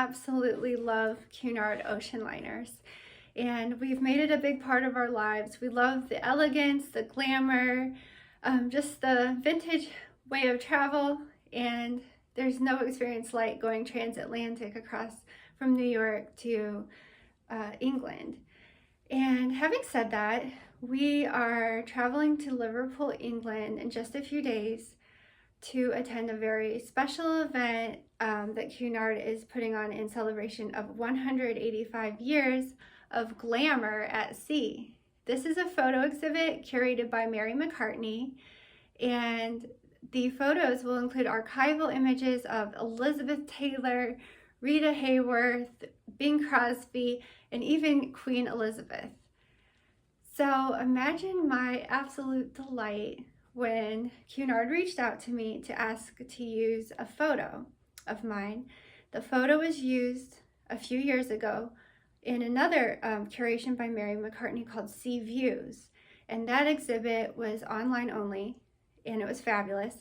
absolutely love Cunard Oceanliners, and we've made it a big part of our lives. We love the elegance, the glamour, just the vintage way of travel, and there's no experience like going transatlantic across from New York to England. And having said that, we are traveling to Liverpool, England in just a few days to attend a very special event that Cunard is putting on in celebration of 185 years of glamour at sea. This is a photo exhibit curated by Mary McCartney, and the photos will include archival images of Elizabeth Taylor, Rita Hayworth, Bing Crosby, and even Queen Elizabeth. So imagine my absolute delight when Cunard reached out to me to ask to use a photo of mine. The photo was used a few years ago in another curation by Mary McCartney called Sea Views, and that exhibit was online only, and it was fabulous.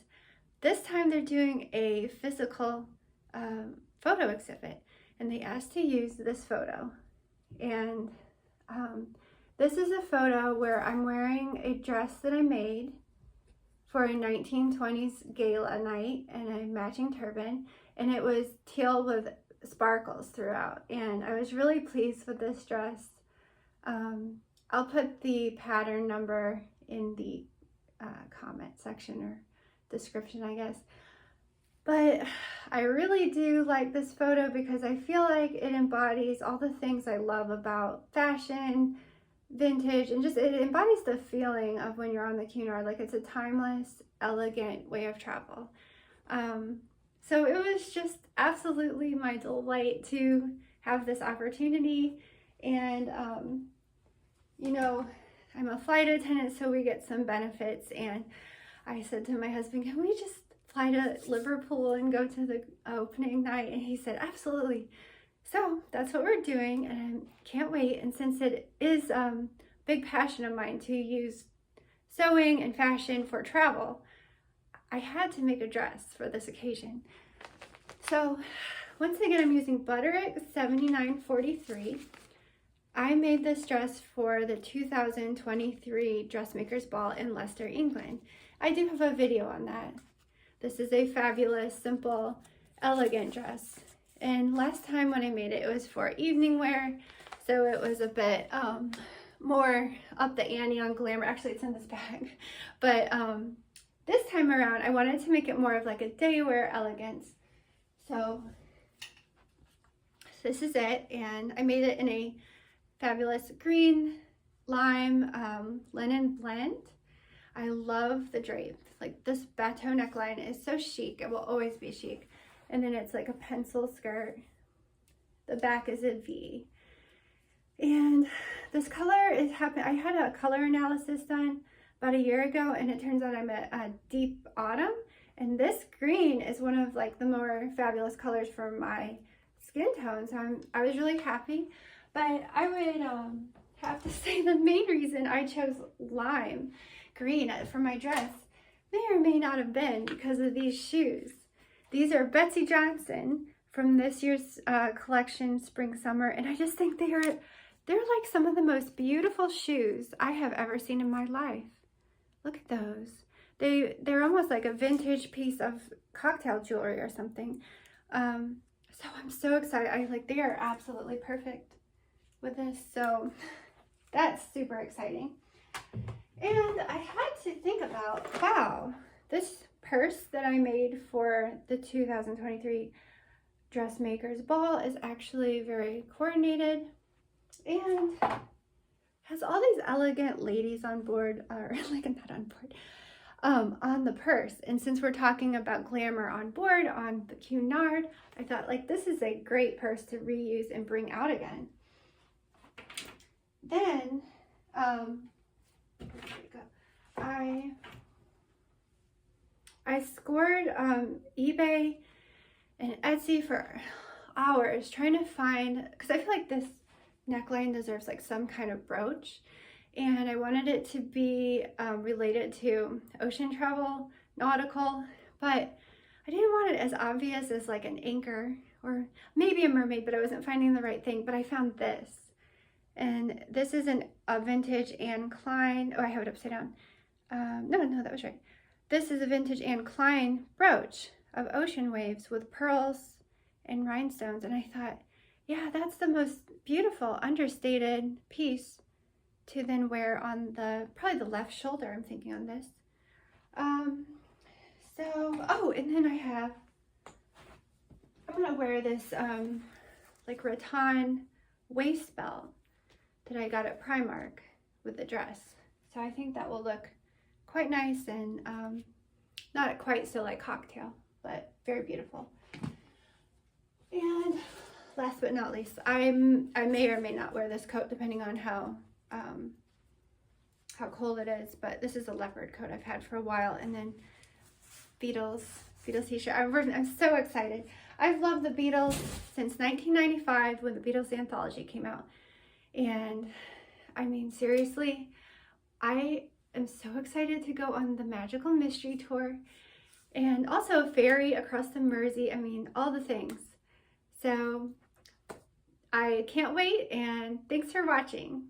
This time they're doing a physical photo exhibit, and they asked to use this photo. And this is a photo where I'm wearing a dress that I made for a 1920s gala night and a matching turban, and it was teal with sparkles throughout, and I was really pleased with this dress. I'll put the pattern number in the comment section or description, I guess. But I really do like this photo because I feel like it embodies all the things I love about fashion, vintage, and just it embodies the feeling of when you're on the Cunard. Like, it's a timeless, elegant way of travel. So it was just absolutely my delight to have this opportunity. And you know, I'm a flight attendant, so we get some benefits, and I said to my husband, can we just fly to Liverpool and go to the opening night? And he said, absolutely. So that's what we're doing, and I can't wait. And since it is a big passion of mine to use sewing and fashion for travel, I had to make a dress for this occasion. So once again, I'm using Butterick 7943. I made this dress for the 2023 Dressmakers Ball in Leicester, England. I do have a video on that. This is a fabulous, simple, elegant dress. And last time when I made it, it was for evening wear, so it was a bit more up the ante on glamour. Actually, it's in this bag. But this time around, I wanted to make it more of like a day wear elegance. So this is it, and I made it in a fabulous green lime linen blend. I love the drape. Like, this bateau neckline is so chic. It will always be chic. And then it's like a pencil skirt. The back is a V. And this color is I had a color analysis done about a year ago, and it turns out I'm a deep autumn. And this green is one of like the more fabulous colors for my skin tone. So I was really happy. But I would have to say the main reason I chose lime green for my dress may or may not have been because of these shoes. These are Betsy Johnson from this year's collection, Spring Summer, and I just think they're like some of the most beautiful shoes I have ever seen in my life. Look at those. They're almost like a vintage piece of cocktail jewelry or something. So I'm so excited. They are absolutely perfect with this. So that's super exciting. And I had to think about, wow, this purse that I made for the 2023 Dressmakers Ball is actually very coordinated and has all these elegant ladies on board, or like not on board, on the purse. And since we're talking about glamour on board on the Cunard, I thought like this is a great purse to reuse and bring out again. Then there we go. I scored eBay and Etsy for hours trying to find, because I feel like this neckline deserves like some kind of brooch, and I wanted it to be related to ocean travel, nautical, but I didn't want it as obvious as like an anchor or maybe a mermaid, but I wasn't finding the right thing. But I found this, and this is a vintage Anne Klein. Oh, I have it upside down. No, that was right. This is a vintage Anne Klein brooch of ocean waves with pearls and rhinestones, and I thought, yeah, that's the most beautiful understated piece to then wear on probably the left shoulder, I'm thinking on this. Oh, and then I'm gonna wear this like rattan waist belt that I got at Primark with the dress. So I think that will look quite nice and not quite so like cocktail, but very beautiful. And last but not least, I may or may not wear this coat depending on how cold it is, but this is a leopard coat I've had for a while, and then Beatles t-shirt. I'm so excited. I've loved the Beatles since 1995 when the Beatles anthology came out, and I mean, seriously, I am so excited to go on the Magical Mystery Tour and also a ferry across the Mersey. I mean, all the things. So I can't wait, and thanks for watching.